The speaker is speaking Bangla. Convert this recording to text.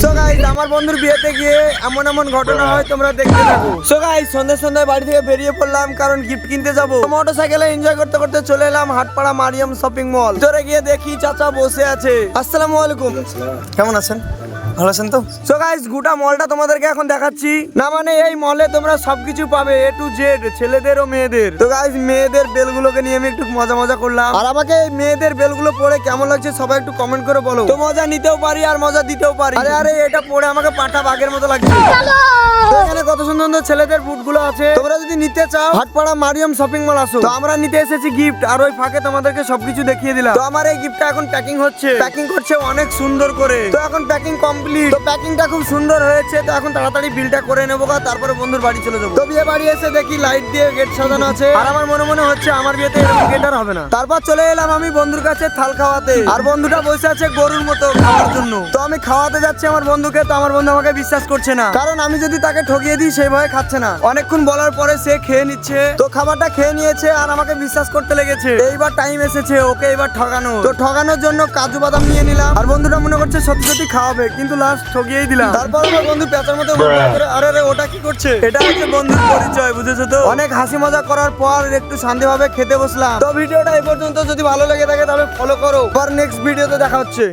সো গাইস আমার বন্ধুর বিয়েতে গিয়ে এমন এমন ঘটনা হয় তোমরা দেখতে থাকো। সো গাইস সন্ধ্যায় বাড়ি থেকে বেরিয়ে পড়লাম কারণ গিফট কিনতে যাব। মোটরসাইকেলে এনজয় করতে করতে চলে এলাম হাটপাড়া মারিয়াম শপিং মল। ভিতরে গিয়ে দেখি চাচা বসে আছে। আসসালামু আলাইকুম, কেমন আছেন? ভালো আছেন তো? সো গাইস গোটা মলটা তোমাদেরকে এখন দেখাচ্ছি। না মানে এই মলে তোমরা সবকিছু পাবে A to Z, ছেলেদের ও মেয়েদের। তো গাইস মেয়েদের বেলগুলোকে নিয়ে আমি একটু মজা করলাম। আর আমাকে এই মেয়েদের বেলগুলো পরে কেমন লাগছে সবাই একটু কমেন্ট করে বলো। তো মজা নিতেও পারি আর মজা দিতেও পারি। আরে এটা পরে আমাকে পাঠা বাঘের মতো লাগছে। তো এখানে কত সুন্দর ছেলেদের বুটগুলো আছে। তোমরা যদি নিতে চাও হাটপাড়া মারিয়াম শপিং মল আসো। তো আমরা নিতে এসেছি গিফট, আর ওই ফাঁকে তোমাদেরকে সবকিছু দেখিয়ে দিলাম। তো আমার এই গিফটটা এখন প্যাকিং হচ্ছে, প্যাকিং করছে অনেক সুন্দর করে। তো এখন প্যাকিং কমপ্লিট। তো প্যাকিংটা খুব সুন্দর হয়েছে। তো এখন তাড়াতাড়ি বিলটা করে নেবো, তারপরে বন্ধুর বাড়ি চলে যাবো। তো বিয়ে বাড়ি এসে দেখি লাইট দিয়ে গেট সাজানো আছে, আর আমার মনে হচ্ছে আমার বিয়েতে এরকম গেট আর হবে না। তারপর চলে এলাম আমি বন্ধুর কাছে থাল খাওয়াতে, আর বন্ধুটা বসে আছে গরুর মতো খাওয়ার জন্য। তো আমি খাওয়াতে যাচ্ছি আমার বন্ধুকে। তো আমার বন্ধু আমাকে বিশ্বাস করছে না, কারণ আমি যদি তাকে ঠকিয়ে দিই সেই ভয়ে খাচ্ছে না। অনেকক্ষণ বলার পরে সে খেয়ে নিচ্ছে। তো খাবারটা খেয়ে নিয়েছে আর আমাকে বিশ্বাস করতে লেগেছে। এইবার টাইম এসেছে ওকে এবার ঠকানো। তো ঠকানোর জন্য কাজু বাদাম নিয়ে নিলাম, আর বন্ধুটা মনে করছে সত্যি খাওয়াবে, কিন্তু লাস্ট ঠকিয়েই দিলাম। তারপর আমার বন্ধু পেঁচার মতো আরে ওটা কি করছে? এটা হচ্ছে বন্ধুর পরিচয়, বুঝেছো তো? অনেক হাসি মজা করার পর একটু শান্তিভাবে খেতে বসলাম। তো ভিডিওটা এই পর্যন্ত, যদি ভালো লেগে থাকে তাহলে ফলো করো। পর নেক্সট ভিডিওতে দেখা হচ্ছে।